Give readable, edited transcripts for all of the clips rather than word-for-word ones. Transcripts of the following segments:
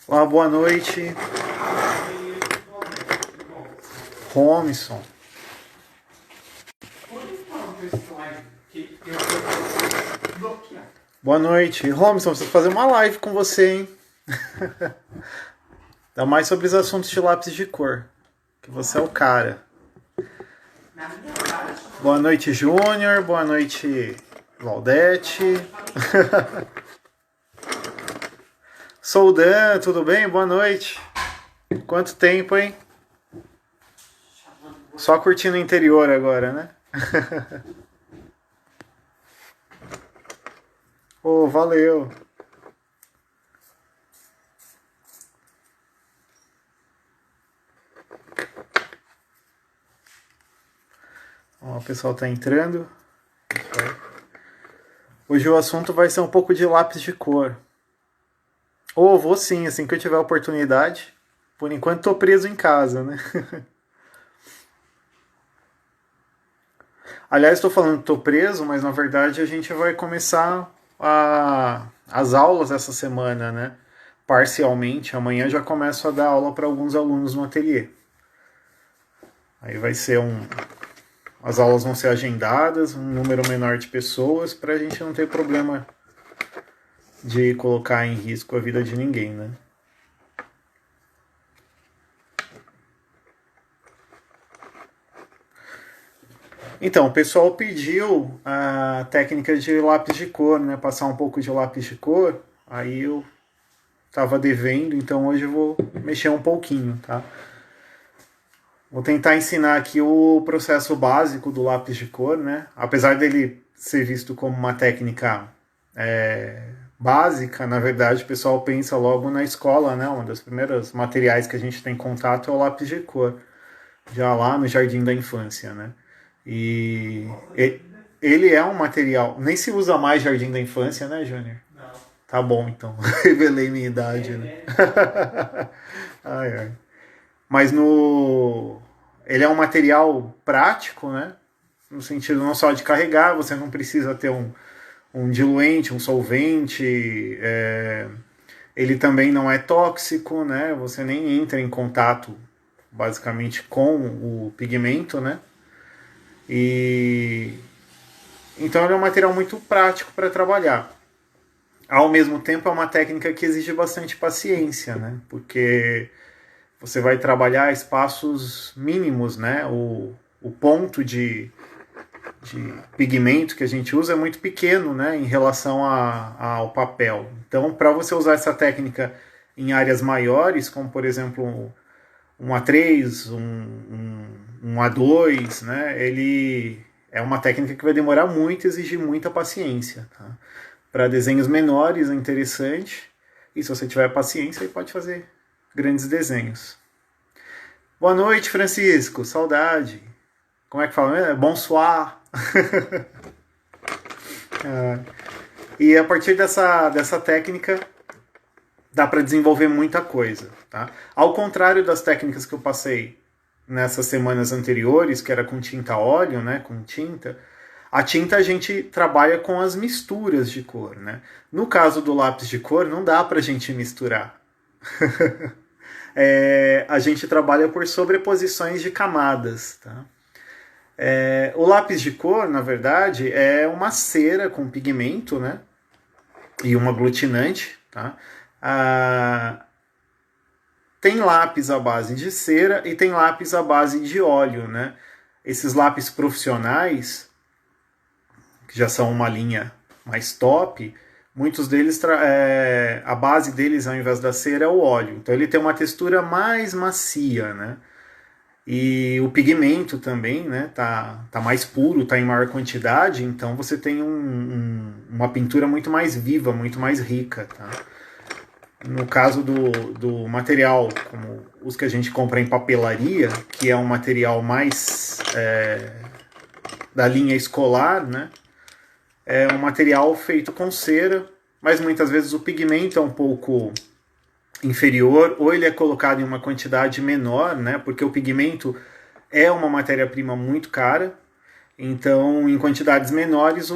Olá, boa noite. Romson. Boa noite. Romson, preciso fazer uma live com você, hein? Dá mais sobre os assuntos de lápis de cor. Que você é o cara. Boa noite, Júnior. Boa noite, Valdete. Soldan, tudo bem? Boa noite. Quanto tempo, hein? Só curtindo o interior agora, né? Oh, valeu. Ó, o pessoal tá entrando. Hoje o assunto vai ser um pouco de lápis de cor. Ou vou sim, assim que eu tiver oportunidade. Por enquanto tô preso em casa, né? Aliás, estou falando que tô preso, mas na verdade a gente vai começar as aulas essa semana, né? Parcialmente. Amanhã já começo a dar aula para alguns alunos no ateliê. Aí vai ser as aulas vão ser agendadas, um número menor de pessoas, para a gente não ter problema de colocar em risco a vida de ninguém, né? Então, o pessoal pediu a técnica de lápis de cor, né? Passar um pouco de lápis de cor. Aí eu estava devendo, então hoje eu vou mexer um pouquinho, tá? Vou tentar ensinar aqui o processo básico do lápis de cor, né? Apesar dele ser visto como uma técnica básica, na verdade o pessoal pensa logo na escola, né? Um dos primeiros materiais que a gente tem contato é o lápis de cor, já lá no jardim da infância, né? E ele é um material, nem se usa mais jardim da infância, né, Júnior? Não. Tá bom, então. Revelei minha idade, né? Ai, ai. Mas ele é um material prático, né? No sentido não só de carregar, você não precisa ter um diluente, um solvente. Ele também não é tóxico, né? Você nem entra em contato, basicamente, com o pigmento, né? Então ele é um material muito prático para trabalhar. Ao mesmo tempo é uma técnica que exige bastante paciência, né? Porque você vai trabalhar espaços mínimos, né? O ponto de pigmento que a gente usa é muito pequeno, né? Em relação ao papel. Então, para você usar essa técnica em áreas maiores, como por exemplo um A3, um A2, né? Ele é uma técnica que vai demorar muito e exigir muita paciência, tá? Para desenhos menores é interessante, e se você tiver paciência, você pode fazer grandes desenhos. Boa noite, Francisco. Saudade. Como é que fala? Bonsoir. E a partir dessa técnica dá para desenvolver muita coisa, tá? Ao contrário das técnicas que eu passei nessas semanas anteriores, que era com tinta óleo, né? Com tinta. A tinta a gente trabalha com as misturas de cor, né? No caso do lápis de cor, não dá pra gente misturar. A gente trabalha por sobreposições de camadas, tá? O lápis de cor, na verdade, é uma cera com pigmento, né? E um aglutinante, tá? Tem lápis à base de cera e tem lápis à base de óleo, né? Esses lápis profissionais, que já são uma linha mais top, muitos deles, a base deles, ao invés da cera, é o óleo. Então ele tem uma textura mais macia, né? E o pigmento também, né? Tá mais puro, tá em maior quantidade, então você tem uma pintura muito mais viva, muito mais rica, tá? No caso do material, como os que a gente compra em papelaria, que é um material mais da linha escolar, né? É um material feito com cera, mas muitas vezes o pigmento é um pouco inferior, ou ele é colocado em uma quantidade menor, né? Porque o pigmento é uma matéria-prima muito cara, então em quantidades menores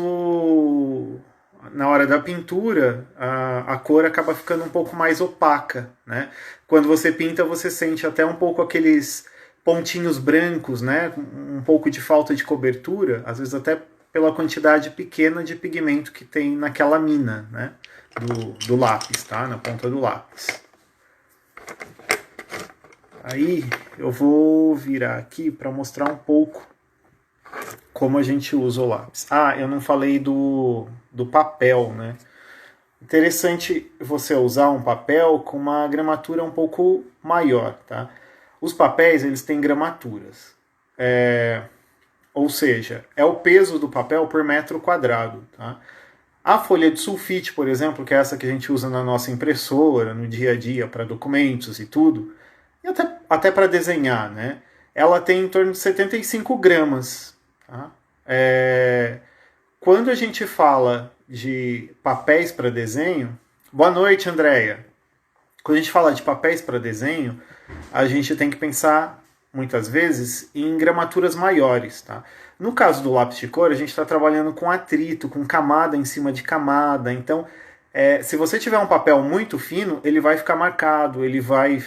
na hora da pintura a cor acaba ficando um pouco mais opaca, né? Quando você pinta você sente até um pouco aqueles pontinhos brancos, né? Um pouco de falta de cobertura, às vezes até pela quantidade pequena de pigmento que tem naquela mina, né? Do lápis, tá? Na ponta do lápis. Aí eu vou virar aqui para mostrar um pouco como a gente usa o lápis. Ah, eu não falei do papel, né? Interessante você usar um papel com uma gramatura um pouco maior, tá? Os papéis, eles têm gramaturas. Ou seja, é o peso do papel por metro quadrado, tá? A folha de sulfite, por exemplo, que é essa que a gente usa na nossa impressora, no dia a dia, para documentos e tudo, e até para desenhar, né? Ela tem em torno de 75 gramas. Tá? Quando a gente fala de papéis para desenho... Boa noite, Andréia. Quando a gente fala de papéis para desenho, a gente tem que pensar, muitas vezes, em gramaturas maiores. Tá? No caso do lápis de cor, a gente está trabalhando com atrito, com camada em cima de camada. Então, se você tiver um papel muito fino, ele vai ficar marcado, ele vai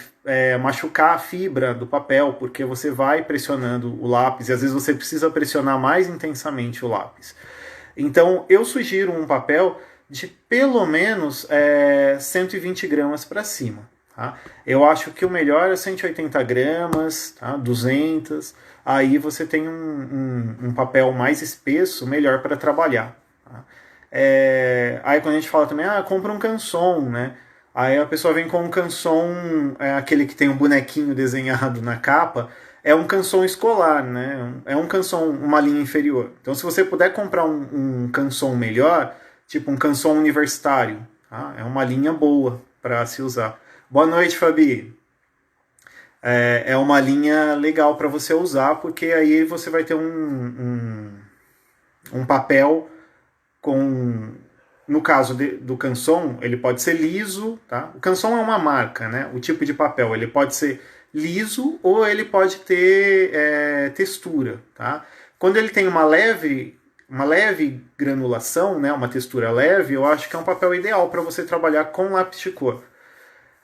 machucar a fibra do papel, porque você vai pressionando o lápis, e às vezes você precisa pressionar mais intensamente o lápis. Então, eu sugiro um papel de pelo menos 120 gramas para cima. Tá? Eu acho que o melhor é 180 gramas, tá? 200. Aí você tem um papel mais espesso, melhor para trabalhar. Tá? Aí quando a gente fala também, compra um canson, né? Aí a pessoa vem com um canson, aquele que tem um bonequinho desenhado na capa, é um canson escolar, né? É um canson, uma linha inferior. Então se você puder comprar um canson melhor, tipo um canson universitário, tá? É uma linha boa para se usar. Boa noite, Fabi. É uma linha legal para você usar, porque aí você vai ter um papel com... No caso do canson, ele pode ser liso, tá? O canson é uma marca, né? O tipo de papel, ele pode ser liso ou ele pode ter textura, tá? Quando ele tem uma leve granulação, né? Uma textura leve, eu acho que é um papel ideal para você trabalhar com lápis de cor.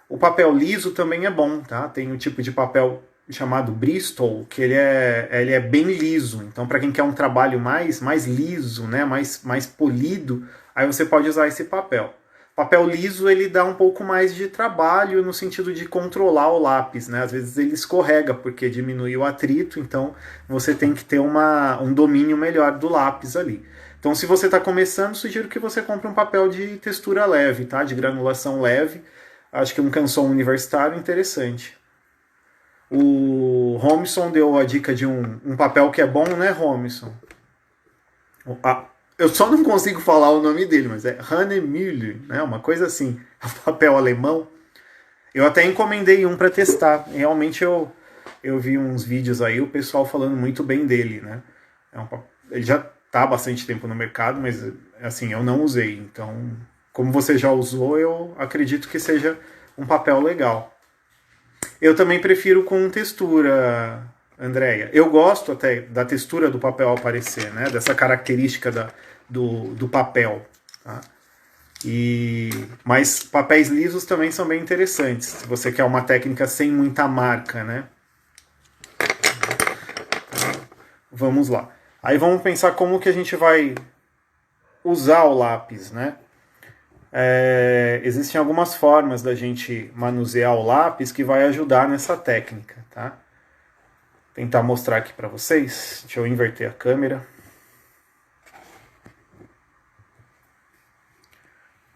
O papel liso também é bom, tá? Tem um tipo de papel chamado Bristol, que ele é bem liso. Então, para quem quer um trabalho mais liso, né? mais polido, aí você pode usar esse papel. Papel liso, ele dá um pouco mais de trabalho no sentido de controlar o lápis, né? Às vezes ele escorrega porque diminui o atrito, então você tem que ter um domínio melhor do lápis ali. Então, se você está começando, sugiro que você compre um papel de textura leve, tá? De granulação leve. Acho que um canson universitário interessante. O Romson deu a dica de um papel que é bom, né, Romson? Eu só não consigo falar o nome dele, mas é Hahnemühle, né? Uma coisa assim, papel alemão. Eu até encomendei um para testar. Realmente eu vi uns vídeos aí, o pessoal falando muito bem dele, né? Ele já está há bastante tempo no mercado, mas assim, eu não usei. Então, como você já usou, eu acredito que seja um papel legal. Eu também prefiro com textura, Andréia. Eu gosto até da textura do papel aparecer, né? Dessa característica do papel. Tá? Mas papéis lisos também são bem interessantes, se você quer uma técnica sem muita marca, né? Vamos lá. Aí vamos pensar como que a gente vai usar o lápis, né? Existem algumas formas da gente manusear o lápis que vai ajudar nessa técnica, tá? Vou tentar mostrar aqui para vocês. Deixa eu inverter a câmera.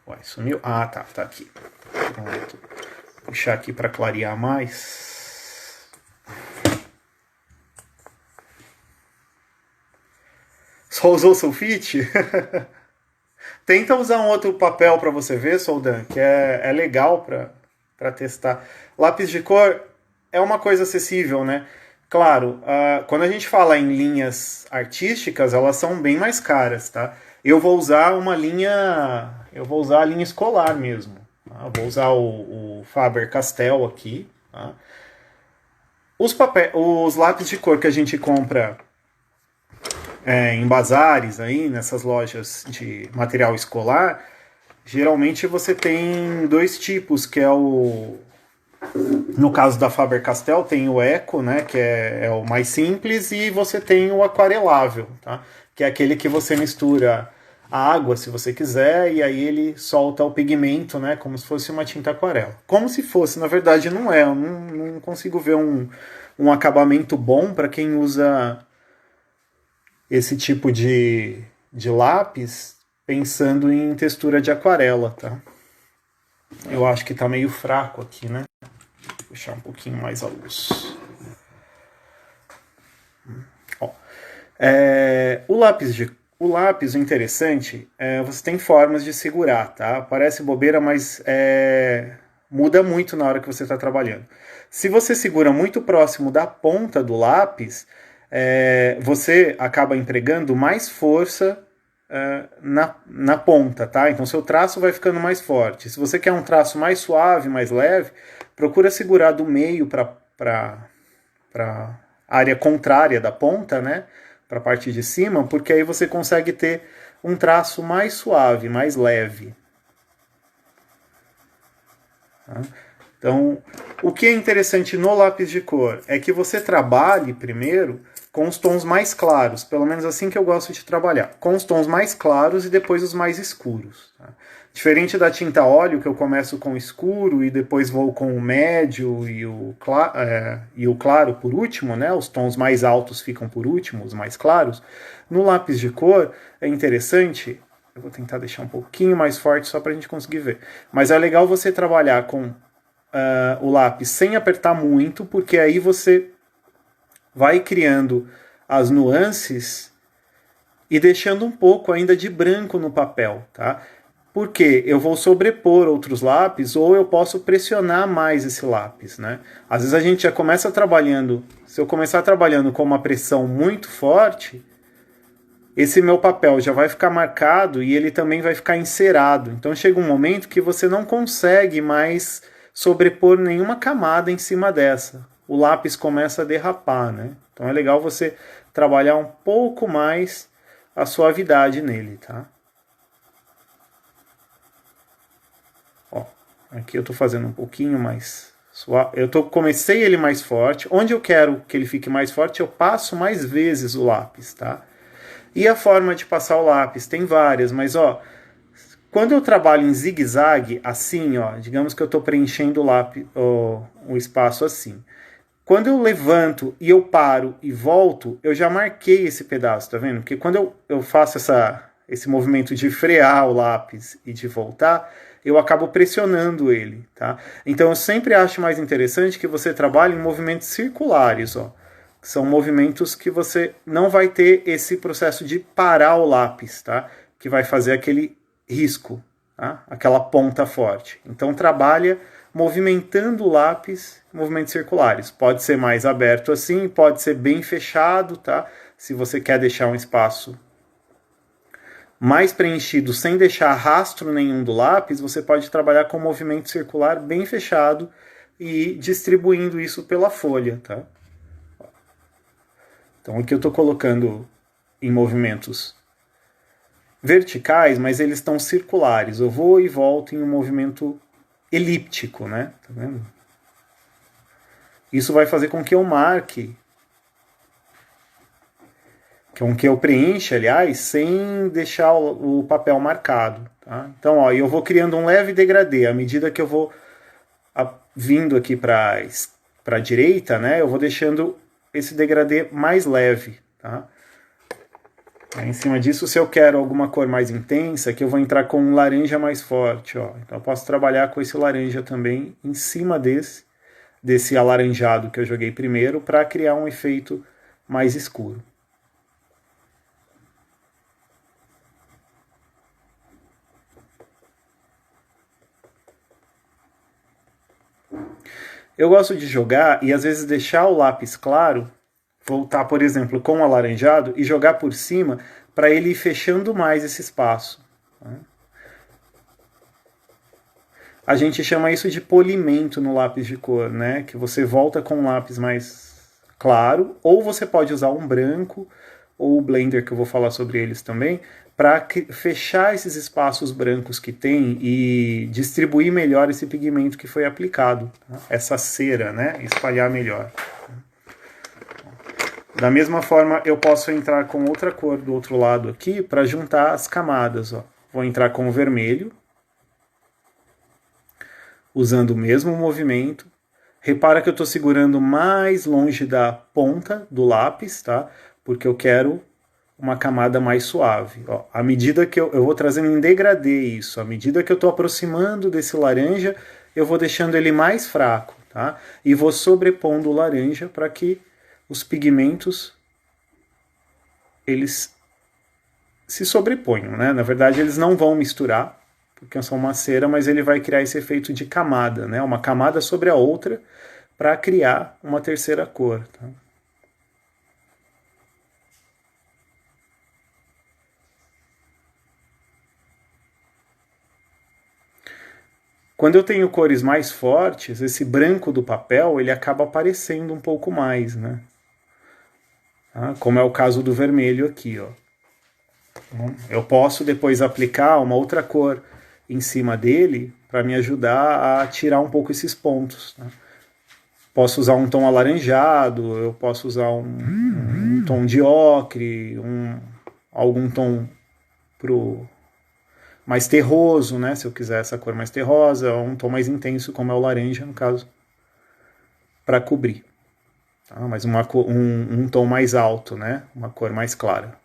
Uai, sumiu? Ah, tá aqui. Pronto. Vou puxar aqui para clarear mais. Só usou sulfite? Tenta usar um outro papel para você ver, Soldan, que é legal para testar. Lápis de cor é uma coisa acessível, né? Claro, quando a gente fala em linhas artísticas, elas são bem mais caras, tá? Eu vou usar a linha escolar mesmo. Tá? Vou usar o Faber-Castell aqui, tá? Os lápis de cor que a gente compra em bazares, aí, nessas lojas de material escolar, geralmente você tem dois tipos, que é no caso da Faber-Castell, tem o Eco, né, que é o mais simples, e você tem o aquarelável, tá? Que é aquele que você mistura a água, se você quiser, e aí ele solta o pigmento, né, como se fosse uma tinta aquarela. Como se fosse, na verdade não é, eu não consigo ver um acabamento bom para quem usa esse tipo de lápis pensando em textura de aquarela, tá? Eu acho que tá meio fraco aqui, né? Vou puxar um pouquinho mais a luz. Ó, o lápis, o interessante, você tem formas de segurar, tá? Parece bobeira, mas muda muito na hora que você está trabalhando. Se você segura muito próximo da ponta do lápis, você acaba empregando mais força na ponta, tá? Então seu traço vai ficando mais forte. Se você quer um traço mais suave, mais leve, procura segurar do meio para a área contrária da ponta, né? Para a parte de cima, porque aí você consegue ter um traço mais suave, mais leve. Tá? Então, o que é interessante no lápis de cor é que você trabalhe primeiro com os tons mais claros, pelo menos assim que eu gosto de trabalhar, com os tons mais claros e depois os mais escuros. Tá? Diferente da tinta óleo, que eu começo com o escuro e depois vou com o médio e o claro por último, né? Os tons mais altos ficam por último, os mais claros. No lápis de cor é interessante, eu vou tentar deixar um pouquinho mais forte só para a gente conseguir ver, mas é legal você trabalhar com o lápis sem apertar muito, porque aí você vai criando as nuances e deixando um pouco ainda de branco no papel, tá? Porque eu vou sobrepor outros lápis ou eu posso pressionar mais esse lápis, né? Às vezes a gente já começa trabalhando, se eu começar trabalhando com uma pressão muito forte, esse meu papel já vai ficar marcado e ele também vai ficar encerado. Então chega um momento que você não consegue mais sobrepor nenhuma camada em cima dessa. O lápis começa a derrapar, né? Então é legal você trabalhar um pouco mais a suavidade nele, tá? Ó, aqui eu tô fazendo um pouquinho mais suave. Comecei ele mais forte. Onde eu quero que ele fique mais forte, eu passo mais vezes o lápis, tá? E a forma de passar o lápis? Tem várias, mas ó, quando eu trabalho em zigue-zague, assim, ó, digamos que eu estou preenchendo o lápis, o espaço assim. Quando eu levanto e eu paro e volto, eu já marquei esse pedaço, tá vendo? Porque quando eu faço esse movimento de frear o lápis e de voltar, eu acabo pressionando ele, tá? Então eu sempre acho mais interessante que você trabalhe em movimentos circulares, ó. São movimentos que você não vai ter esse processo de parar o lápis, tá? Que vai fazer aquele risco, tá? Aquela ponta forte. Então trabalha movimentando o lápis, movimentos circulares. Pode ser mais aberto assim, pode ser bem fechado, tá? Se você quer deixar um espaço mais preenchido sem deixar rastro nenhum do lápis, você pode trabalhar com movimento circular bem fechado e distribuindo isso pela folha, tá? Então aqui eu estou colocando em movimentos verticais, mas eles estão circulares. Eu vou e volto em um movimento elíptico, né? Tá vendo? Isso vai fazer com que eu marque, com que eu preencha, aliás, sem deixar o papel marcado. Tá? Então, ó, eu vou criando um leve degradê. À medida que eu vou vindo aqui para a direita, né? Eu vou deixando esse degradê mais leve, tá? Em cima disso, se eu quero alguma cor mais intensa, que eu vou entrar com um laranja mais forte, ó. Então eu posso trabalhar com esse laranja também em cima desse alaranjado que eu joguei primeiro para criar um efeito mais escuro. Eu gosto de jogar e às vezes deixar o lápis claro, voltar, por exemplo, com o alaranjado e jogar por cima para ele ir fechando mais esse espaço. A gente chama isso de polimento no lápis de cor, né? Que você volta com um lápis mais claro, ou você pode usar um branco, ou o Blender, que eu vou falar sobre eles também, para fechar esses espaços brancos que tem e distribuir melhor esse pigmento que foi aplicado, tá? Essa cera, né? Espalhar melhor. Da mesma forma, eu posso entrar com outra cor do outro lado aqui para juntar as camadas. Ó. Vou entrar com o vermelho, usando o mesmo movimento. Repara que eu estou segurando mais longe da ponta do lápis, tá? Porque eu quero uma camada mais suave. Ó, à medida que eu vou trazendo em degradê isso, à medida que eu estou aproximando desse laranja, eu vou deixando ele mais fraco, tá? E vou sobrepondo o laranja para que os pigmentos eles se sobreponham, né? Na verdade, eles não vão misturar, porque são uma cera, mas ele vai criar esse efeito de camada, né? Uma camada sobre a outra para criar uma terceira cor, tá? Quando eu tenho cores mais fortes, esse branco do papel ele acaba aparecendo um pouco mais, né? Tá? Como é o caso do vermelho aqui, ó. Eu posso depois aplicar uma outra cor em cima dele para me ajudar a tirar um pouco esses pontos. Né? Posso usar um tom alaranjado, eu posso usar um tom de ocre, algum tom mais terroso, né? Se eu quiser essa cor mais terrosa, um tom mais intenso, como é o laranja, no caso, para cobrir. Tá? Mas um tom mais alto, né? Uma cor mais clara.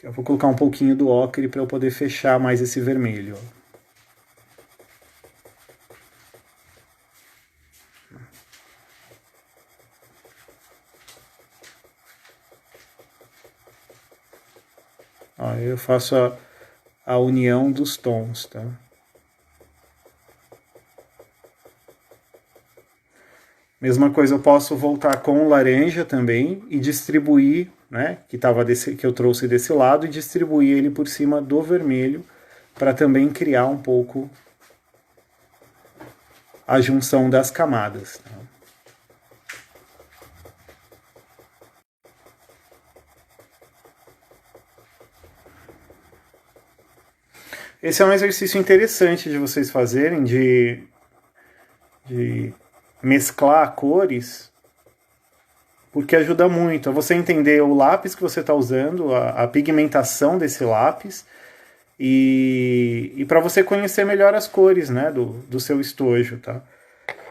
Eu vou colocar um pouquinho do ocre para eu poder fechar mais esse vermelho. Ó, eu faço a união dos tons, tá? Mesma coisa, eu posso voltar com o laranja também e distribuir, né, que eu trouxe desse lado, e distribuir ele por cima do vermelho para também criar um pouco a junção das camadas. Tá? Esse é um exercício interessante de vocês fazerem, de mesclar cores, porque ajuda muito a você entender o lápis que você está usando, a pigmentação desse lápis, e para você conhecer melhor as cores, né, do seu estojo. Tá?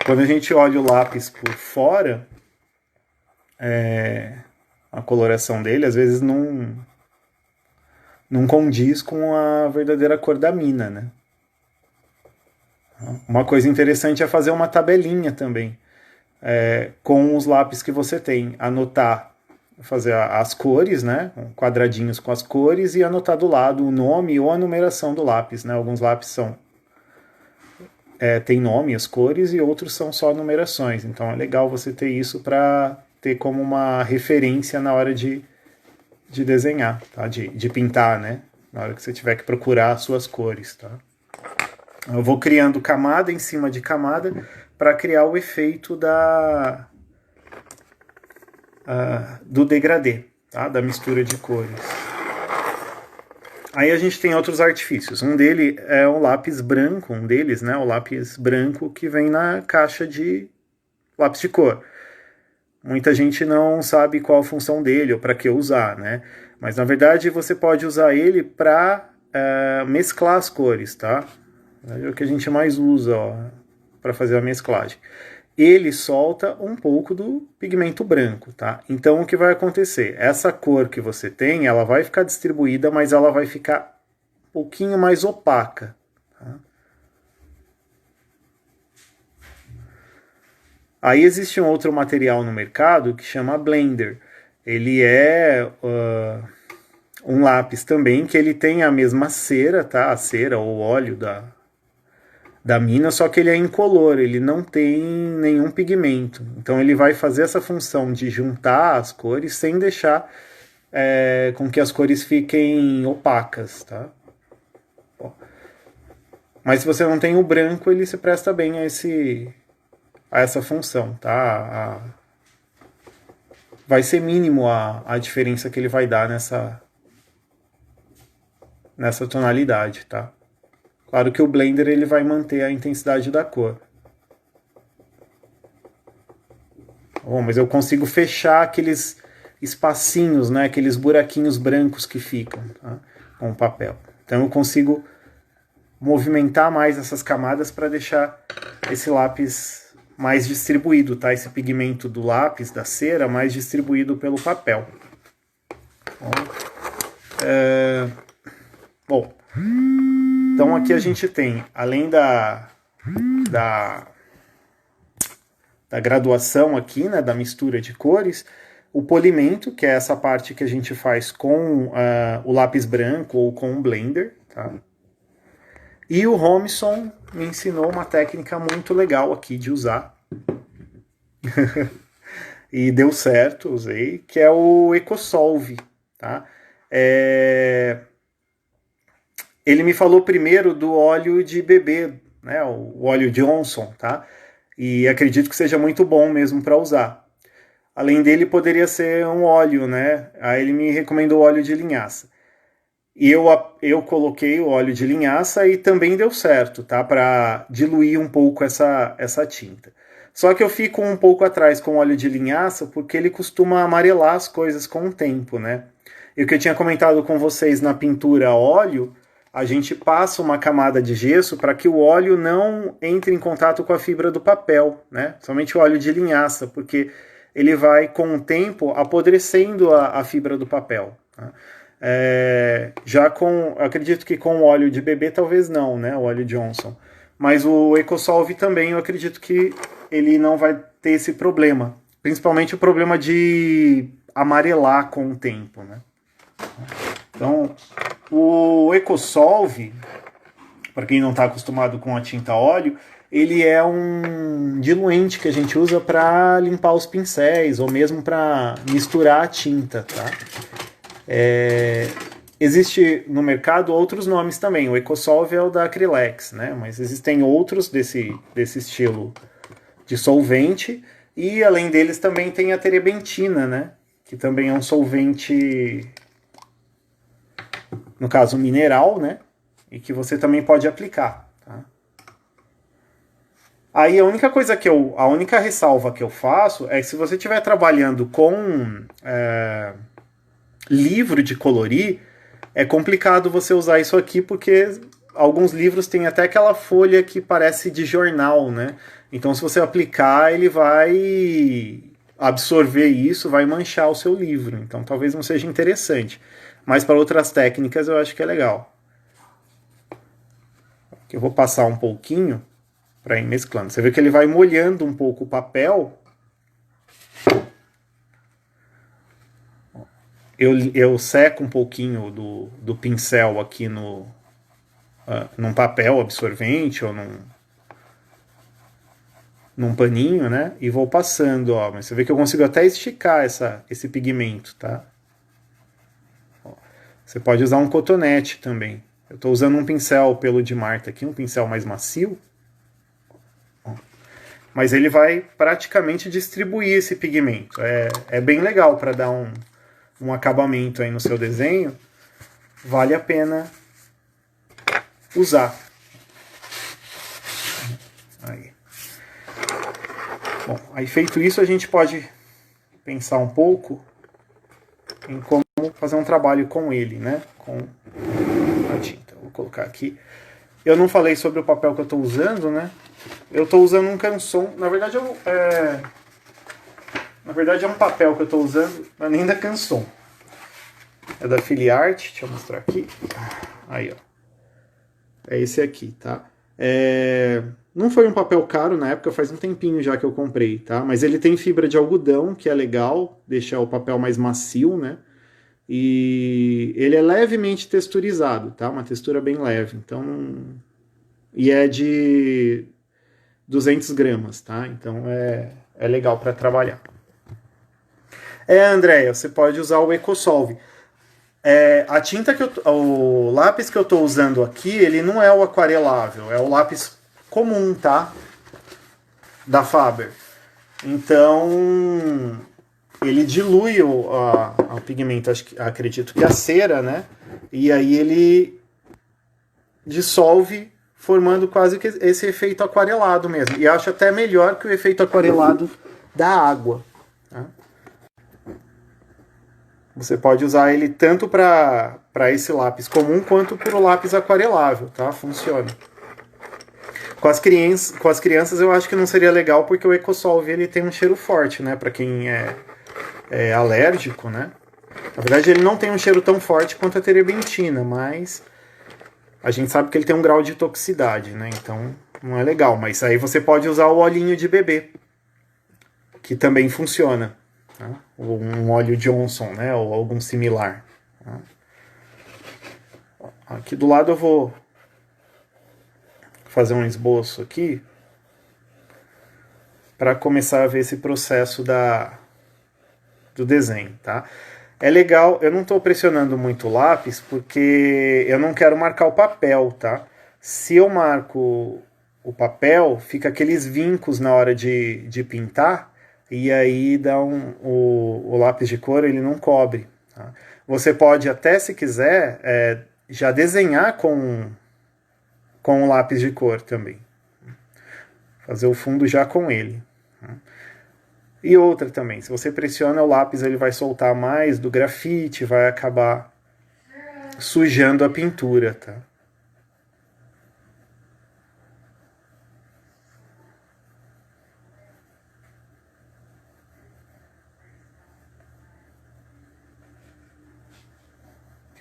Quando a gente olha o lápis por fora, a coloração dele às vezes não condiz com a verdadeira cor da mina, né? Uma coisa interessante é fazer uma tabelinha também, com os lápis que você tem. Anotar, fazer as cores, né? Quadradinhos com as cores e anotar do lado o nome ou a numeração do lápis, né? Alguns lápis tem nome, as cores, e outros são só numerações. Então é legal você ter isso para ter como uma referência na hora de desenhar, tá? de pintar, né? Na hora que você tiver que procurar as suas cores, tá? Eu vou criando camada em cima de camada para criar o efeito do degradê, tá? Da mistura de cores. Aí a gente tem outros artifícios. Um deles é o lápis branco, né? O lápis branco que vem na caixa de lápis de cor. Muita gente não sabe qual a função dele ou para que usar, né? Mas na verdade você pode usar ele para mesclar as cores, tá? É o que a gente mais usa para fazer a mesclagem. Ele solta um pouco do pigmento branco, tá? Então o que vai acontecer? Essa cor que você tem, ela vai ficar distribuída, mas ela vai ficar um pouquinho mais opaca, tá? Aí existe um outro material no mercado que chama Blender. Ele é um lápis também, que ele tem a mesma cera, tá? A cera ou óleo da mina, só que ele é incolor, ele não tem nenhum pigmento. Então ele vai fazer essa função de juntar as cores sem deixar com que as cores fiquem opacas, tá? Mas se você não tem o branco, ele se presta bem a essa função, tá? Vai ser mínimo a diferença que ele vai dar nessa tonalidade, tá? Claro que o Blender ele vai manter a intensidade da cor. Bom, mas eu consigo fechar aqueles espacinhos, né? Aqueles buraquinhos brancos que ficam, tá? Com o papel. Então eu consigo movimentar mais essas camadas para deixar esse lápis mais distribuído, tá? Esse pigmento do lápis, da cera, mais distribuído pelo papel. Bom, então aqui a gente tem, além da graduação aqui, né, da mistura de cores, o polimento, que é essa parte que a gente faz com o lápis branco ou com o Blender, tá? E o Romisson me ensinou uma técnica muito legal aqui de usar. E deu certo, usei, que é o EcoSolve, tá? Ele me falou primeiro do óleo de bebê, né? O óleo Johnson, tá? E acredito que seja muito bom mesmo para usar. Além dele, poderia ser um óleo, né? Aí ele me recomendou óleo de linhaça. E eu coloquei o óleo de linhaça e também deu certo, tá? Para diluir um pouco essa tinta. Só que eu fico um pouco atrás com o óleo de linhaça porque ele costuma amarelar as coisas com o tempo, né? E o que eu tinha comentado com vocês na pintura a óleo, a gente passa uma camada de gesso para que o óleo não entre em contato com a fibra do papel, né? Somente o óleo de linhaça, porque ele vai, com o tempo, apodrecendo a fibra do papel, tá? Acredito que com o óleo de bebê talvez não, né, o óleo Johnson, mas o EcoSolve também eu acredito que ele não vai ter esse problema, principalmente o problema de amarelar com o tempo, né? Então o EcoSolve, para quem não está acostumado com a tinta óleo, ele é um diluente que a gente usa para limpar os pincéis ou mesmo para misturar a tinta, tá? Existe no mercado outros nomes também. O EcoSolve é o da Acrylex, né? Mas existem outros desse estilo de solvente. E além deles também tem a terebentina, né? Que também é um solvente, no caso mineral, né? E que você também pode aplicar, tá? Aí a única ressalva que eu faço é que se você estiver trabalhando com livro de colorir, é complicado você usar isso aqui porque alguns livros têm até aquela folha que parece de jornal, né? Então se você aplicar, ele vai absorver isso, vai manchar o seu livro. Então talvez não seja interessante. Mas para outras técnicas eu acho que é legal. Eu vou passar um pouquinho para ir mesclando. Você vê que ele vai molhando um pouco o papel. Eu seco um pouquinho do pincel aqui num papel absorvente ou num paninho, né? E vou passando, ó. Mas você vê que eu consigo até esticar esse pigmento, tá? Ó, você pode usar um cotonete também. Eu estou usando um pincel pelo de Marta aqui, um pincel mais macio. Ó. Mas ele vai praticamente distribuir esse pigmento. É bem legal para dar um acabamento aí no seu desenho, vale a pena usar. Aí. Bom, aí feito isso, a gente pode pensar um pouco em como fazer um trabalho com ele, né? Com a tinta. Vou colocar aqui. Eu não falei sobre o papel que eu estou usando, né? Eu estou usando um Canson. Na verdade, é um papel que eu estou usando, mas nem da Canson. É da Filiart, deixa eu mostrar aqui. Aí, ó. É esse aqui, tá? Não foi um papel caro na época, faz um tempinho já que eu comprei, tá? Mas ele tem fibra de algodão, que é legal, deixa o papel mais macio, né? E ele é levemente texturizado, tá? Uma textura bem leve, então... E é de 200 gramas, tá? Então é legal para trabalhar. Andréia, você pode usar o EcoSolve. A tinta o lápis que eu estou usando aqui, ele não é o aquarelável, é o lápis comum, tá? Da Faber. Então, ele dilui o pigmento, acredito que a cera, né? E aí ele dissolve, formando quase que esse efeito aquarelado mesmo. E acho até melhor que o efeito aquarelado da água. Tá? Você pode usar ele tanto para esse lápis comum quanto para o lápis aquarelável, tá? Funciona. Com as crianças eu acho que não seria legal porque o EcoSolve ele tem um cheiro forte, né? Para quem é alérgico, né? Na verdade ele não tem um cheiro tão forte quanto a terebentina, mas a gente sabe que ele tem um grau de toxicidade, né? Então não é legal. Mas aí você pode usar o olhinho de bebê, que também funciona. Tá? Ou um óleo Johnson, né? Ou algum similar. Tá? Aqui do lado eu vou fazer um esboço aqui para começar a ver esse processo do desenho, tá? É legal, eu não estou pressionando muito o lápis porque eu não quero marcar o papel, tá? Se eu marco o papel, fica aqueles vincos na hora de pintar e aí dá o lápis de cor ele não cobre. Tá? Você pode até, se quiser, já desenhar com o lápis de cor também. Fazer o fundo já com ele. E outra também, se você pressiona o lápis, ele vai soltar mais do grafite, vai acabar sujando a pintura, tá?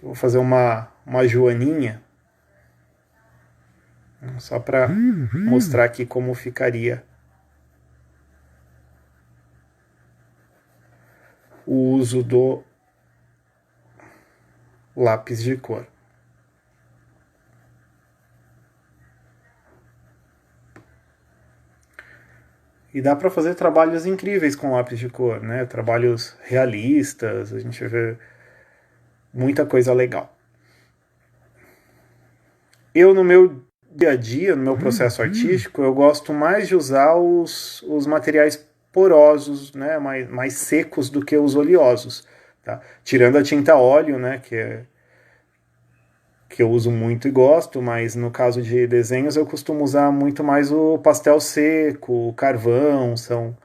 Eu vou fazer uma joaninha, só para mostrar aqui como ficaria o uso do lápis de cor. E dá para fazer trabalhos incríveis com lápis de cor, né? Trabalhos realistas, a gente vê muita coisa legal. Eu, no meu dia a dia, no meu processo artístico, eu gosto mais de usar os materiais porosos, né? mais secos do que os oleosos. Tá? Tirando a tinta óleo, né? que eu uso muito e gosto, mas no caso de desenhos eu costumo usar muito mais o pastel seco, o carvão, são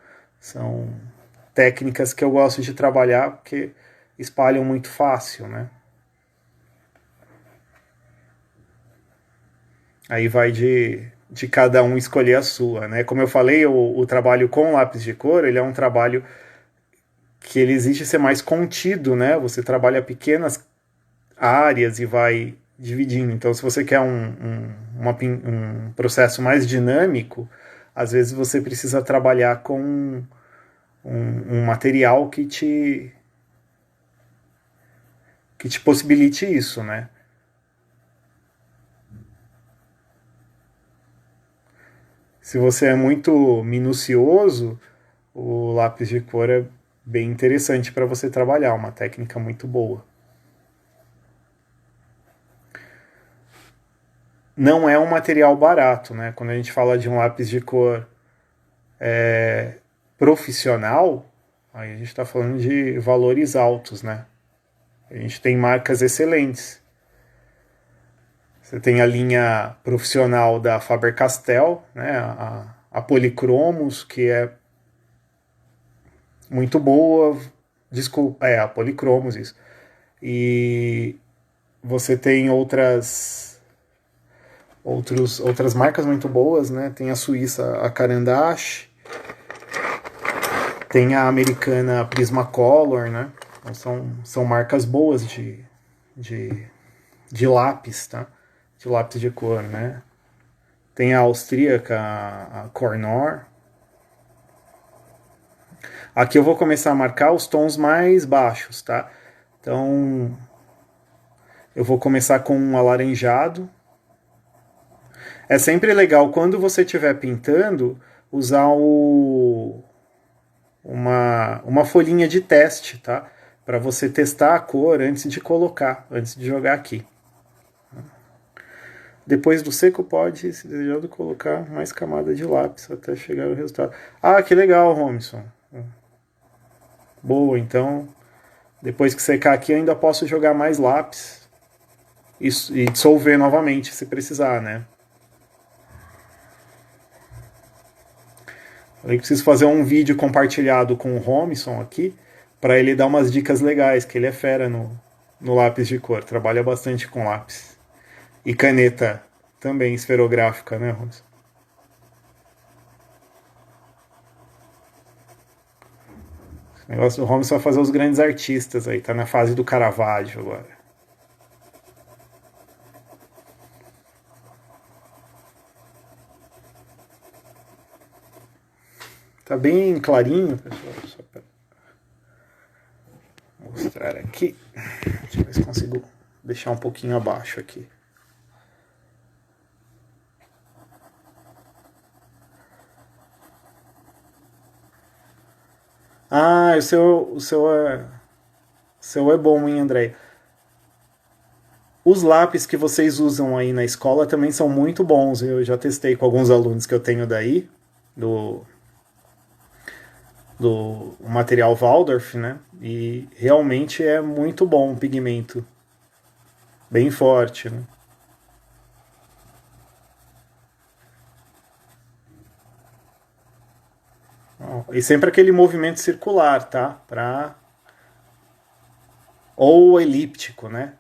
técnicas que eu gosto de trabalhar porque espalham muito fácil, né? Aí vai de cada um escolher a sua, né? Como eu falei, o trabalho com lápis de cor, ele é um trabalho que ele exige ser mais contido, né? Você trabalha pequenas áreas e vai dividindo. Então, se você quer um processo mais dinâmico, às vezes você precisa trabalhar com um material que te possibilite isso, né? Se você é muito minucioso, o lápis de cor é bem interessante para você trabalhar, uma técnica muito boa. Não é um material barato, né? Quando a gente fala de um lápis de cor profissional, aí a gente está falando de valores altos, né? A gente tem marcas excelentes. Você tem a linha profissional da Faber-Castell, né? a Polychromos, que é muito boa. Desculpa, a Polychromos, isso. E você tem outras marcas muito boas, né? Tem a suíça, a Carandache, tem a americana Prismacolor, né? Então são marcas boas de lápis, tá? De lápis de cor, né? Tem a austríaca, a Cornor. Aqui eu vou começar a marcar os tons mais baixos, tá? Então, eu vou começar com um alaranjado. É sempre legal, quando você estiver pintando, usar uma folhinha de teste, tá? para você testar a cor antes de colocar, antes de jogar aqui. Depois do seco pode, se desejando, colocar mais camada de lápis até chegar ao resultado. Ah, que legal, Robinson. Boa, então depois que secar aqui eu ainda posso jogar mais lápis e dissolver novamente se precisar, né? Eu preciso fazer um vídeo compartilhado com o Robinson aqui para ele dar umas dicas legais, que ele é fera no lápis de cor, trabalha bastante com lápis. E caneta também esferográfica, né, Robinson? O negócio do Robinson vai fazer os grandes artistas aí, tá na fase do Caravaggio agora. Tá bem clarinho, pessoal. Só para mostrar aqui. Deixa eu ver se consigo deixar um pouquinho abaixo aqui. Ah, o seu é bom, hein, André? Os lápis que vocês usam aí na escola também são muito bons. Eu já testei com alguns alunos que eu tenho daí, do material Waldorf, né? E realmente é muito bom o pigmento. Bem forte, né? E sempre aquele movimento circular, tá? Ou elíptico, né?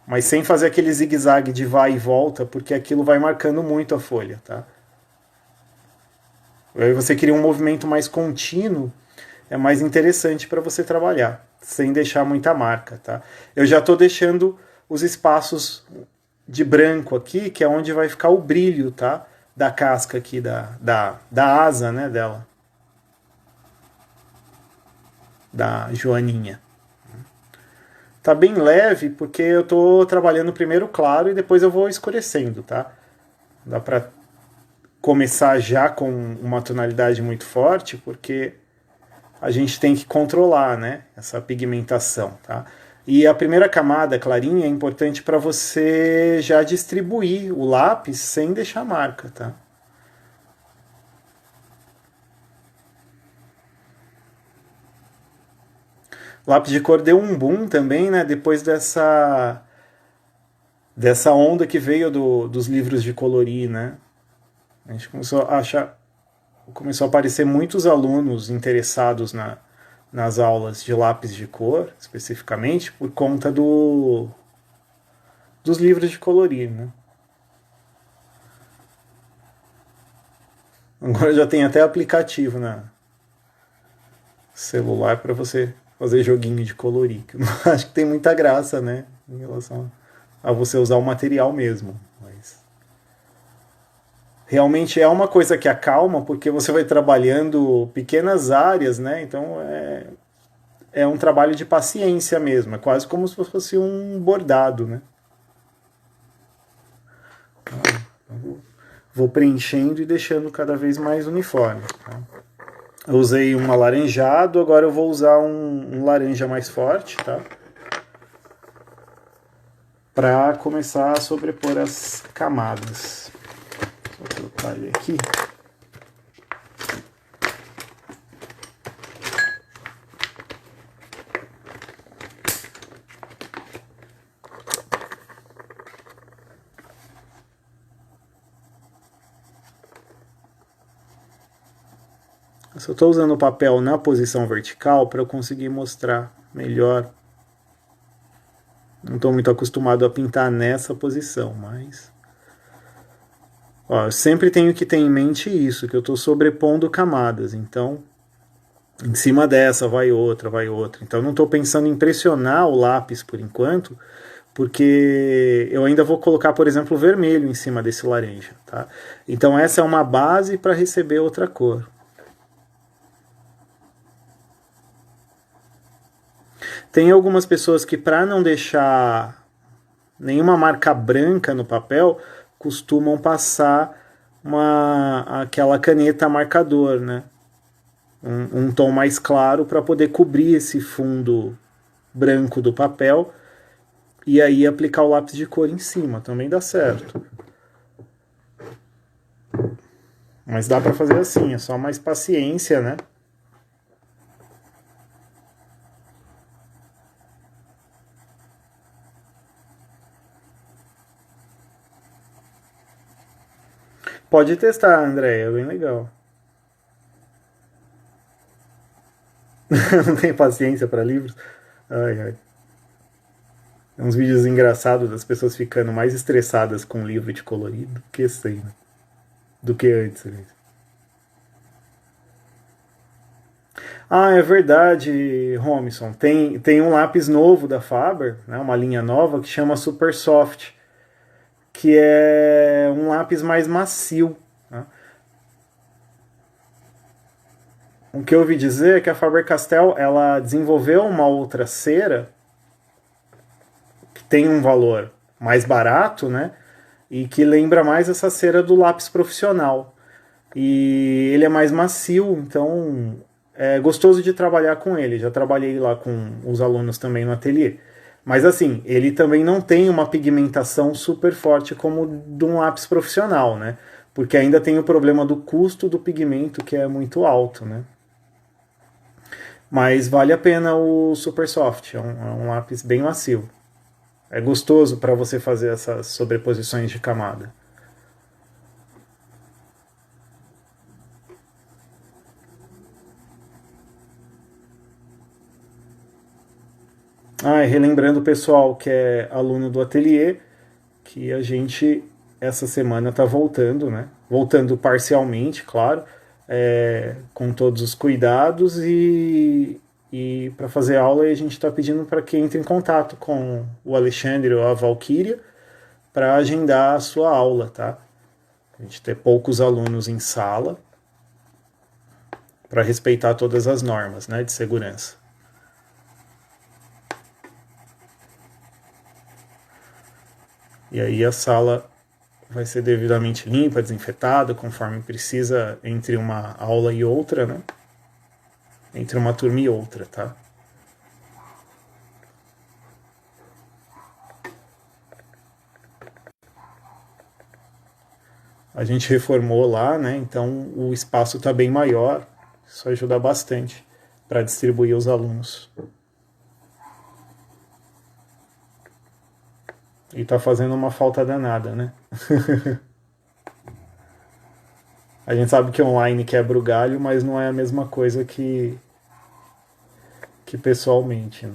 Mas sem fazer aquele zigue-zague de vai e volta, porque aquilo vai marcando muito a folha, tá? Aí você cria um movimento mais contínuo, é mais interessante para você trabalhar, sem deixar muita marca, tá? Eu já estou deixando os espaços de branco aqui, que é onde vai ficar o brilho, tá? Da casca aqui, da asa, né, dela. Da joaninha. Tá bem leve, porque eu tô trabalhando primeiro claro e depois eu vou escurecendo, tá? Dá pra começar já com uma tonalidade muito forte, porque a gente tem que controlar, né, essa pigmentação, tá? E a primeira camada clarinha é importante para você já distribuir o lápis sem deixar marca, tá? O lápis de cor deu um boom também, né, depois dessa onda que veio dos livros de colorir, né? A gente começou a aparecer muitos alunos interessados nas aulas de lápis de cor, especificamente, por conta dos livros de colorir, né? Agora já tem até aplicativo na celular para você fazer joguinho de colorir. Que eu não acho que tem muita graça, né? Em relação a você usar o material mesmo. Mas realmente é uma coisa que acalma, porque você vai trabalhando pequenas áreas, né? Então é um trabalho de paciência mesmo. É quase como se fosse um bordado, né? Vou preenchendo e deixando cada vez mais uniforme. Tá? Eu usei um alaranjado, agora eu vou usar um laranja mais forte, tá? Para começar a sobrepor as camadas. Vou colocar ele aqui. Eu só estou usando o papel na posição vertical para eu conseguir mostrar melhor. Não estou muito acostumado a pintar nessa posição, mas... Ó, eu sempre tenho que ter em mente isso, que eu estou sobrepondo camadas. Então, em cima dessa vai outra, vai outra. Então, não estou pensando em pressionar o lápis por enquanto, porque eu ainda vou colocar, por exemplo, o vermelho em cima desse laranja. Tá? Então, essa é uma base para receber outra cor. Tem algumas pessoas que, para não deixar nenhuma marca branca no papel, costumam passar aquela caneta marcador, né? um tom mais claro para poder cobrir esse fundo branco do papel e aí aplicar o lápis de cor em cima, também dá certo. Mas dá para fazer assim, é só mais paciência, né? Pode testar, André, é bem legal. Não tem paciência para livros? Ai, ai. Uns vídeos engraçados das pessoas ficando mais estressadas com livro de colorido que esse aí, né? Do que antes. Né? Ah, é verdade, Romison. Tem um lápis novo da Faber, né, uma linha nova, que chama Super Soft, que é um lápis mais macio. Né? O que eu ouvi dizer é que a Faber-Castell ela desenvolveu uma outra cera que tem um valor mais barato, né? E que lembra mais essa cera do lápis profissional. E ele é mais macio, então é gostoso de trabalhar com ele. Já trabalhei lá com os alunos também no ateliê. Mas assim, ele também não tem uma pigmentação super forte como de um lápis profissional, né? Porque ainda tem o problema do custo do pigmento, que é muito alto, né? Mas vale a pena o Super Soft, é um lápis bem macio. É gostoso para você fazer essas sobreposições de camada. Ah, e relembrando o pessoal que é aluno do ateliê, que a gente essa semana está voltando, né? Voltando parcialmente, claro, com todos os cuidados e para fazer aula a gente está pedindo para que entre em contato com o Alexandre ou a Valquíria para agendar a sua aula, tá? A gente ter poucos alunos em sala para respeitar todas as normas, né, de segurança. E aí a sala vai ser devidamente limpa, desinfetada, conforme precisa entre uma aula e outra, né? Entre uma turma e outra, tá? A gente reformou lá, né? Então o espaço está bem maior. Isso ajuda bastante para distribuir os alunos. E tá fazendo uma falta danada, né? A gente sabe que online quebra o galho, mas não é a mesma coisa que pessoalmente, né?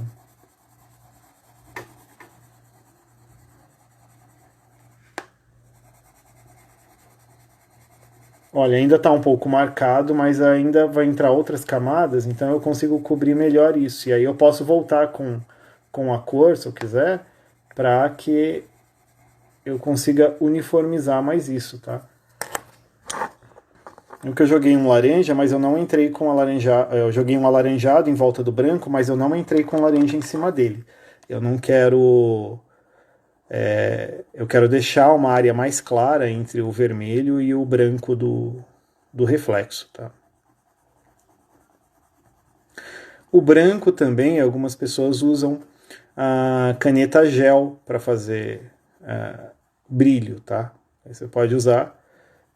Olha, ainda está um pouco marcado, mas ainda vai entrar outras camadas, então eu consigo cobrir melhor isso. E aí eu posso voltar com a cor, se eu quiser, para que eu consiga uniformizar mais isso, tá? Eu que eu joguei um laranja, mas eu não entrei com a laranja. Eu joguei um alaranjado em volta do branco, mas eu não entrei com laranja em cima dele. Eu não quero. Eu quero deixar uma área mais clara entre o vermelho e o branco do reflexo, tá? O branco também, algumas pessoas usam a caneta gel para fazer brilho, tá? Aí você pode usar.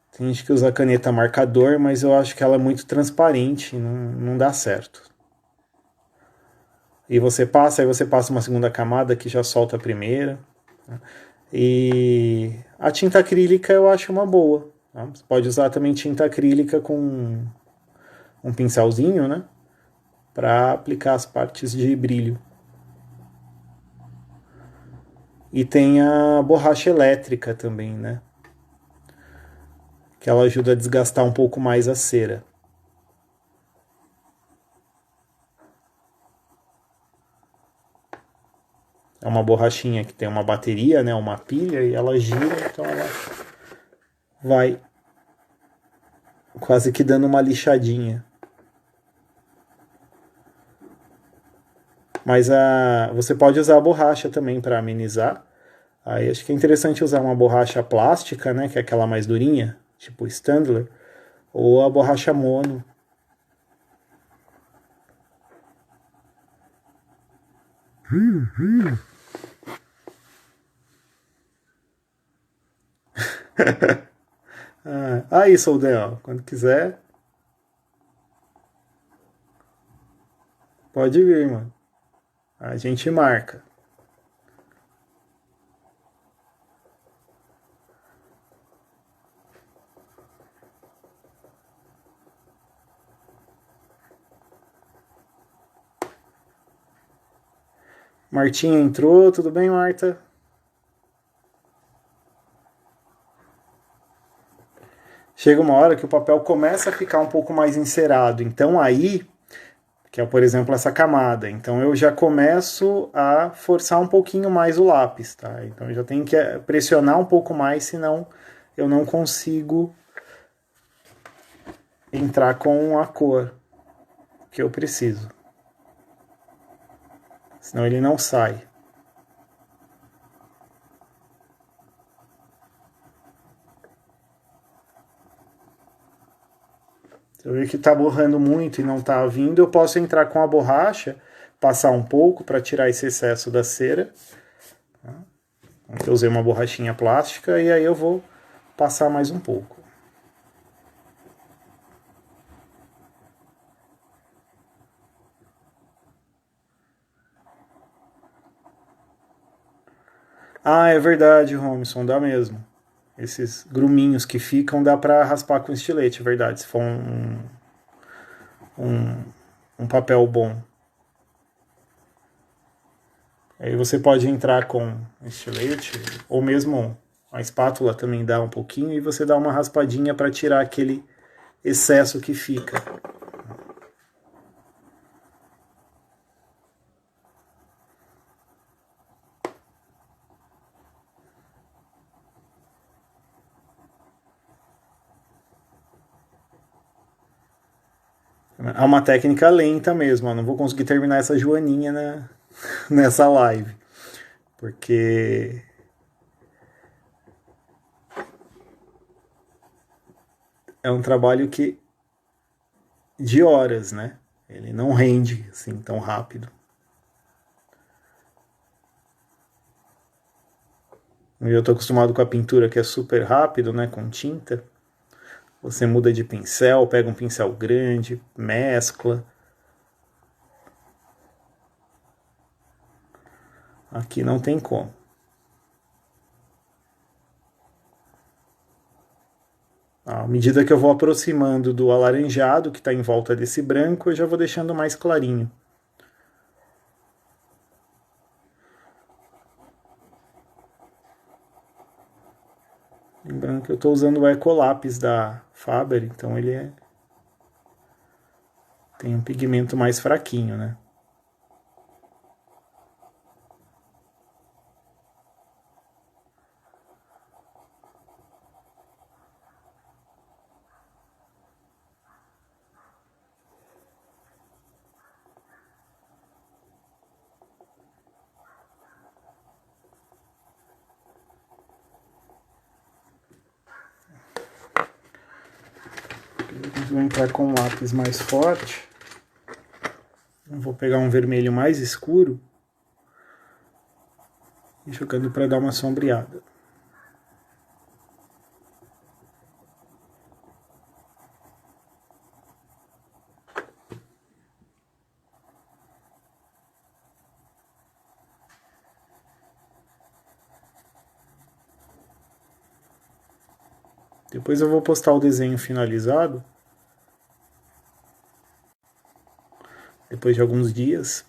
Tem gente que usa a caneta marcador, mas eu acho que ela é muito transparente, não dá certo. E aí você passa uma segunda camada que já solta a primeira. Tá? E a tinta acrílica eu acho uma boa. Tá? Você pode usar também tinta acrílica com um pincelzinho, né? Para aplicar as partes de brilho. E tem a borracha elétrica também, né? Que ela ajuda a desgastar um pouco mais a cera. É uma borrachinha que tem uma bateria, né, uma pilha, e ela gira, então ela vai quase que dando uma lixadinha. Mas você pode usar a borracha também para amenizar. Aí acho que é interessante usar uma borracha plástica, né, que é aquela mais durinha, tipo Standler, ou a borracha mono. Aí, Soldel, quando quiser, pode vir, mano. A gente marca. Martinha entrou, tudo bem, Marta? Chega uma hora que o papel começa a ficar um pouco mais encerado. Então aí, que é, por exemplo, essa camada. Então eu já começo a forçar um pouquinho mais o lápis, tá? Então eu já tenho que pressionar um pouco mais, senão eu não consigo entrar com a cor que eu preciso. Senão ele não sai. Se eu ver que está borrando muito e não está vindo, eu posso entrar com a borracha, passar um pouco para tirar esse excesso da cera. Eu usei uma borrachinha plástica e aí eu vou passar mais um pouco. Ah, é verdade, Robson, dá mesmo. Esses gruminhos que ficam dá para raspar com estilete, é verdade, se for um papel bom. Aí você pode entrar com estilete, ou mesmo a espátula também dá um pouquinho, e você dá uma raspadinha para tirar aquele excesso que fica. É uma técnica lenta mesmo, eu não vou conseguir terminar essa joaninha nessa live. Porque é um trabalho que de horas, né? Ele não rende assim tão rápido. Eu estou acostumado com a pintura que é super rápido, né? Com tinta. Você muda de pincel, pega um pincel grande, mescla. Aqui não tem como. À medida que eu vou aproximando do alaranjado, que está em volta desse branco, eu já vou deixando mais clarinho. Lembrando que eu estou usando o Ecolápis da Faber, então ele tem um pigmento mais fraquinho, né? Vou entrar com um lápis mais forte. Vou pegar um vermelho mais escuro e jogando para dar uma sombreada. Depois eu vou postar o desenho finalizado. Depois de alguns dias.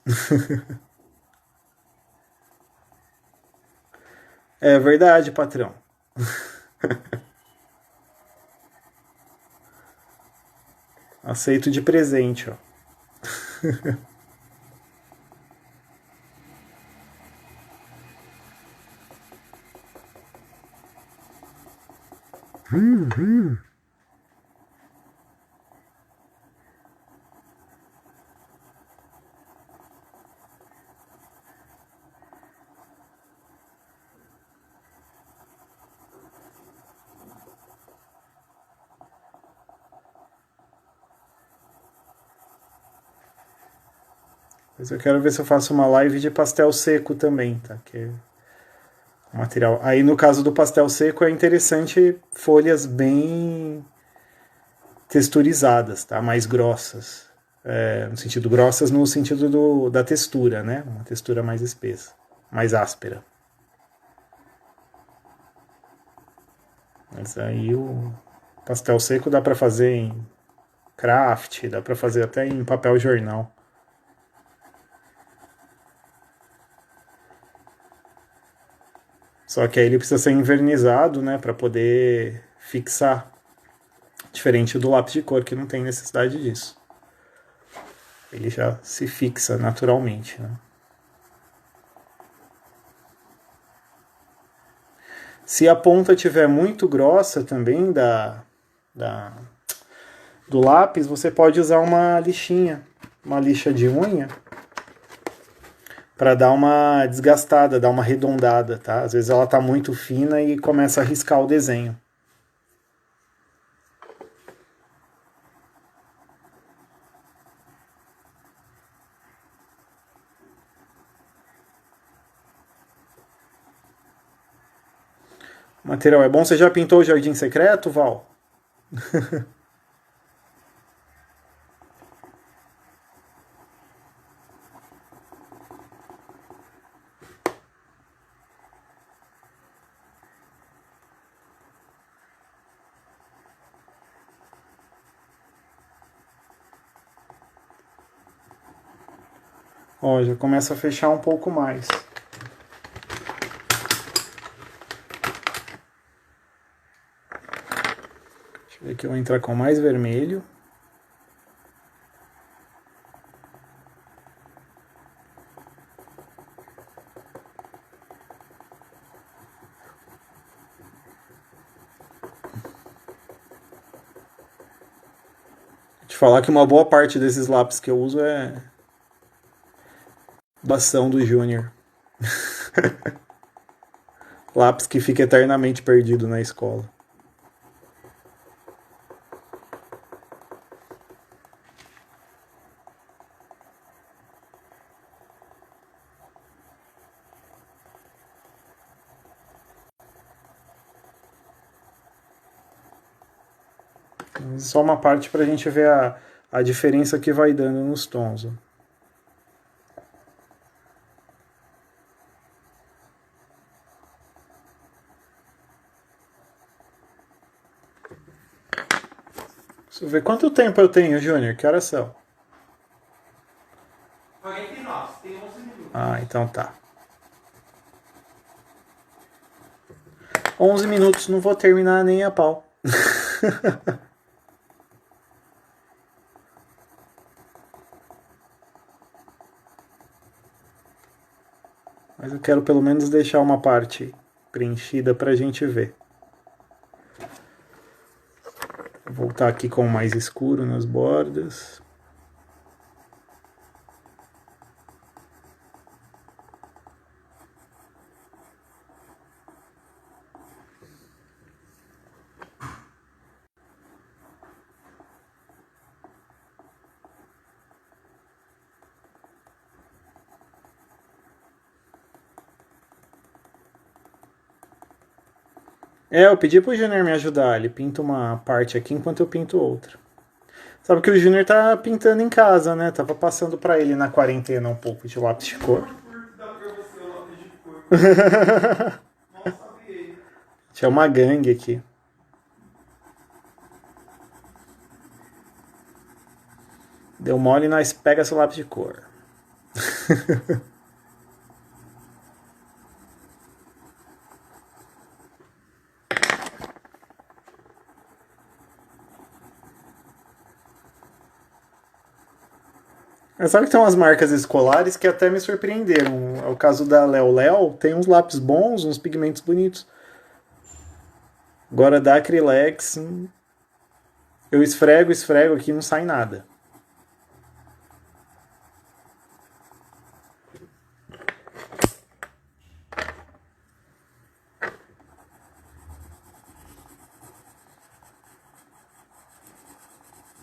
É verdade, patrão. Aceito de presente, ó. Mas eu quero ver se eu faço uma live de pastel seco também, tá? Que é um material. Aí no caso do pastel seco é interessante folhas bem texturizadas, tá? Mais grossas. No sentido grossas no sentido da textura, né? Uma textura mais espessa, mais áspera. Mas aí o pastel seco dá para fazer em craft, dá para fazer até em papel jornal. Só que aí ele precisa ser envernizado, né, para poder fixar. Diferente do lápis de cor, que não tem necessidade disso. Ele já se fixa naturalmente, né? Se a ponta tiver muito grossa também do lápis, você pode usar uma lixinha, uma lixa de unha, para dar uma desgastada, dar uma arredondada, tá? Às vezes ela tá muito fina e começa a riscar o desenho. O material é bom. Você já pintou o Jardim Secreto, Val? Ó, já começa a fechar um pouco mais. Deixa eu ver aqui, eu vou entrar com mais vermelho. Te falar que uma boa parte desses lápis que eu uso é bastão do Júnior. Lápis que fica eternamente perdido na escola. Só uma parte para a gente ver a diferença que vai dando nos tons. Ó. Deixa eu ver quanto tempo eu tenho, Júnior. Que horas são? 49, tem 11 minutos. Ah, então tá. 11 minutos, não vou terminar nem a pau. Mas eu quero pelo menos deixar uma parte preenchida pra gente ver. Vou voltar aqui com o mais escuro nas bordas. Eu pedi pro Júnior me ajudar. Ele pinta uma parte aqui enquanto eu pinto outra. Sabe que o Júnior tá pintando em casa, né? Tava passando pra ele na quarentena um pouco de lápis de cor. Tinha uma gangue aqui. Deu mole e nós pega seu lápis de cor. Sabe que tem umas marcas escolares que até me surpreenderam. É o caso da Léo Léo, tem uns lápis bons, uns pigmentos bonitos. Agora da Acrylex, eu esfrego aqui e não sai nada.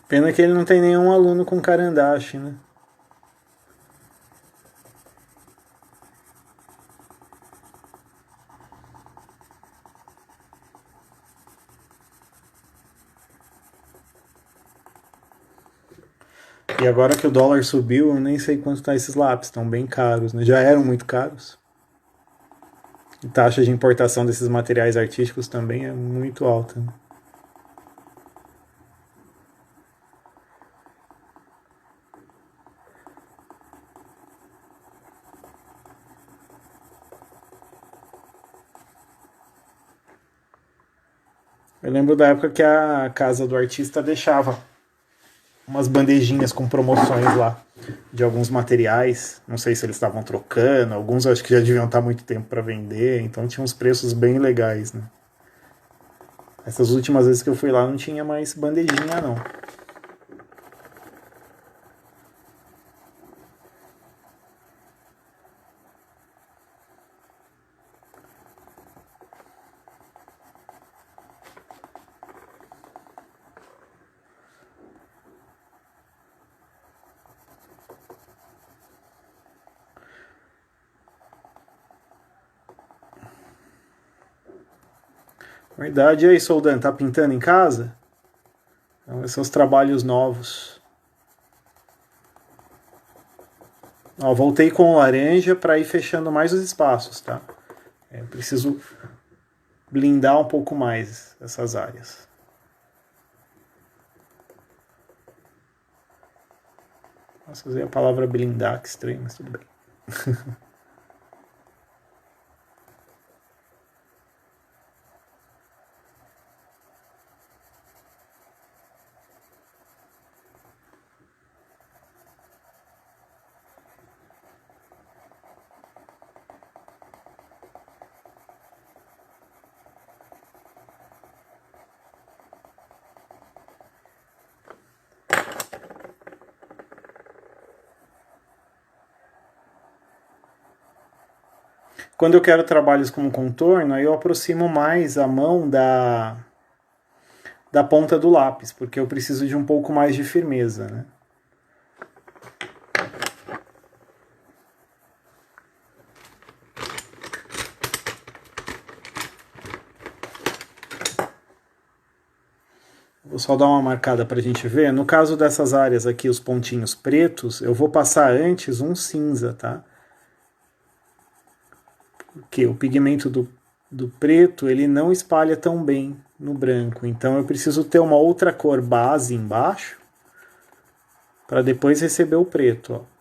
Pena que ele não tem nenhum aluno com carandache, né? E agora que o dólar subiu, eu nem sei quanto tá esses lápis, estão bem caros, né? Já eram muito caros. A taxa de importação desses materiais artísticos também é muito alta, né? Eu lembro da época que a casa do artista deixava umas bandejinhas com promoções lá de alguns materiais. Não sei se eles estavam trocando, alguns acho que já deviam estar muito tempo para vender, então tinha uns preços bem legais, né? Essas últimas vezes que eu fui lá não tinha mais bandejinha, não. Verdade. E aí, Soldan, tá pintando em casa? Então, esses são os trabalhos novos. Ó, voltei com o laranja para ir fechando mais os espaços, tá? Preciso blindar um pouco mais essas áreas. Nossa, usei a palavra blindar, que estranho, mas tudo bem. Quando eu quero trabalhos com contorno, aí eu aproximo mais a mão da ponta do lápis, porque eu preciso de um pouco mais de firmeza, né? Vou só dar uma marcada para a gente ver. No caso dessas áreas aqui, os pontinhos pretos, eu vou passar antes um cinza, tá? Porque o pigmento do preto, ele não espalha tão bem no branco. Então eu preciso ter uma outra cor base embaixo para depois receber o preto, ó.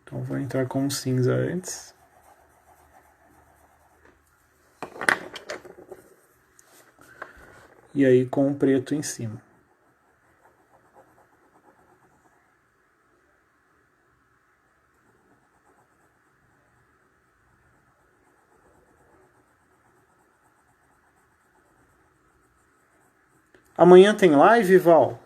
Então vou entrar com o cinza antes. E aí com o preto em cima. Amanhã tem live, Val?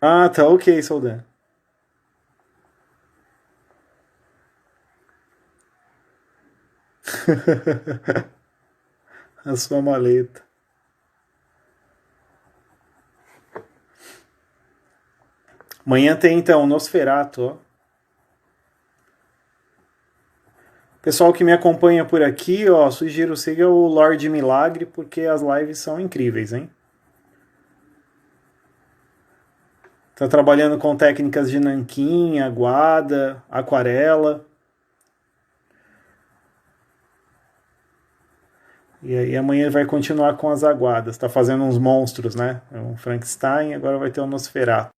Ah, tá ok, Soldan. A sua maleta. Amanhã tem então Nosferatu, ó. Pessoal que me acompanha por aqui, ó, sugiro siga o Lorde Milagre, porque as lives são incríveis, hein? Tá trabalhando com técnicas de nanquim, aguada, aquarela. E aí amanhã vai continuar com as aguadas. Tá fazendo uns monstros, né? É um Frankenstein, agora vai ter um Nosferatu.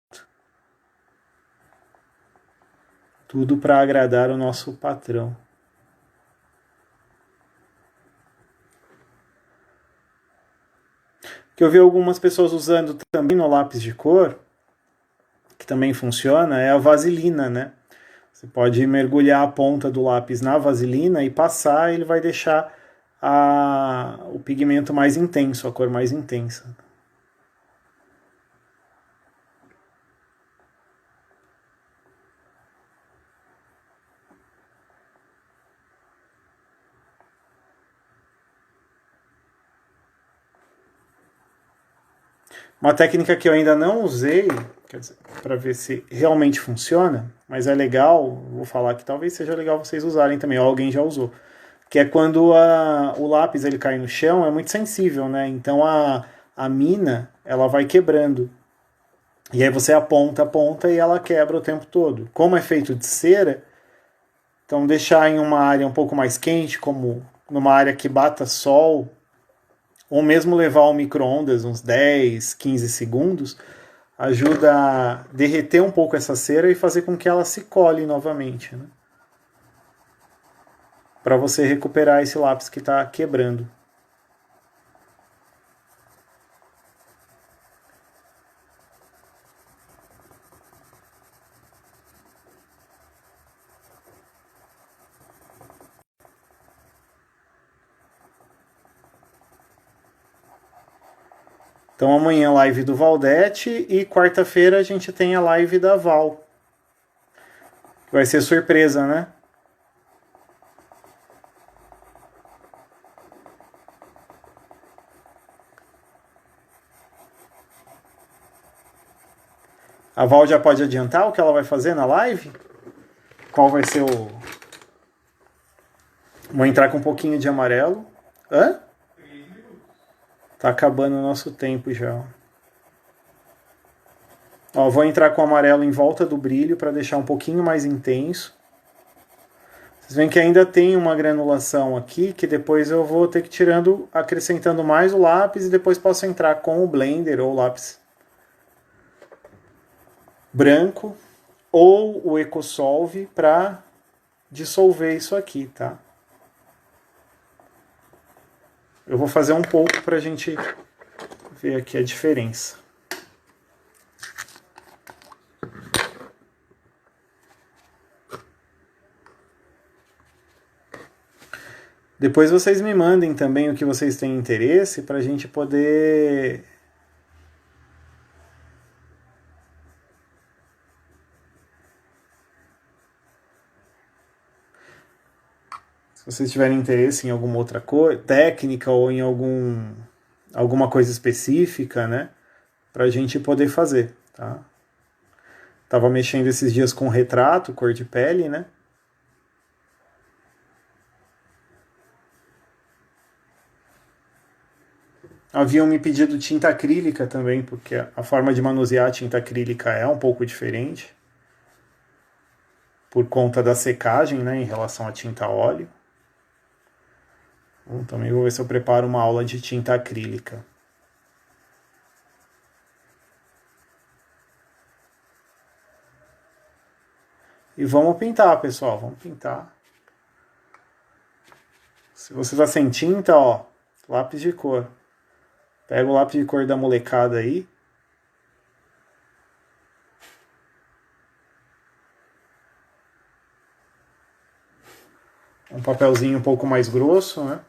Tudo para agradar o nosso patrão. Que eu vi algumas pessoas usando também no lápis de cor, que também funciona, é a vaselina, né? Você pode mergulhar a ponta do lápis na vaselina e passar, ele vai deixar o pigmento mais intenso, a cor mais intensa. Uma técnica que eu ainda não usei, quer dizer, para ver se realmente funciona, mas é legal, vou falar que talvez seja legal vocês usarem também, ou alguém já usou, que é quando o lápis ele cai no chão, é muito sensível, né? Então a mina, ela vai quebrando. E aí você aponta e ela quebra o tempo todo. Como é feito de cera, então deixar em uma área um pouco mais quente, como numa área que bata sol, ou mesmo levar ao micro-ondas uns 10, 15 segundos, ajuda a derreter um pouco essa cera e fazer com que ela se cole novamente, né? Para você recuperar esse lápis que está quebrando. Então amanhã live do Valdete e quarta-feira a gente tem a live da Val. Vai ser surpresa, né? A Val já pode adiantar o que ela vai fazer na live? Qual vai ser o... Vou entrar com um pouquinho de amarelo. Hã? Tá acabando o nosso tempo já. Ó, vou entrar com o amarelo em volta do brilho para deixar um pouquinho mais intenso. Vocês veem que ainda tem uma granulação aqui, que depois eu vou ter que ir tirando, acrescentando mais o lápis e depois posso entrar com o blender ou o lápis branco ou o EcoSolve para dissolver isso aqui, tá? Eu vou fazer um pouco para a gente ver aqui a diferença. Depois vocês me mandem também o que vocês têm interesse para a gente poder... Se vocês tiverem interesse em alguma outra coisa, técnica ou em alguma coisa específica, né? Para a gente poder fazer, tá? Tava mexendo esses dias com retrato, cor de pele, né? Haviam me pedido tinta acrílica também, porque a forma de manusear a tinta acrílica é um pouco diferente. Por conta da secagem, né, em relação à tinta a óleo. Bom, também vou ver se eu preparo uma aula de tinta acrílica. E vamos pintar, pessoal, vamos pintar. Se você está sem tinta, ó, lápis de cor. Pega o lápis de cor da molecada aí. Um papelzinho um pouco mais grosso, né?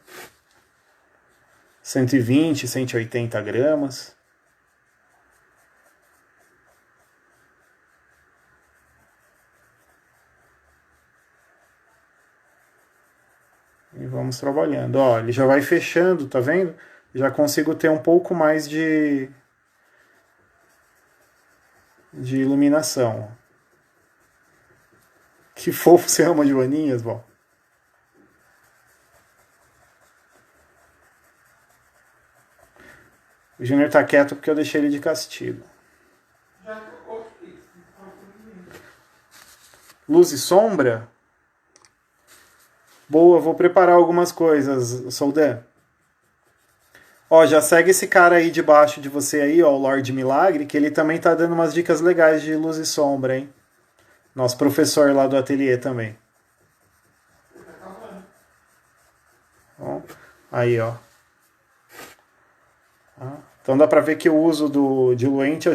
120, 180 gramas. E vamos trabalhando. Ó, ele já vai fechando, tá vendo? Já consigo ter um pouco mais de iluminação. Que fofo, você ama joaninhas, bom. O Júnior tá quieto porque eu deixei ele de castigo. Luz e sombra? Boa, vou preparar algumas coisas, Soldan. Ó, já segue esse cara aí debaixo de você aí, ó, o Lorde Milagre, que ele também tá dando umas dicas legais de luz e sombra, hein? Nosso professor lá do ateliê também. Ó, aí, ó. Então dá pra ver que o uso do diluente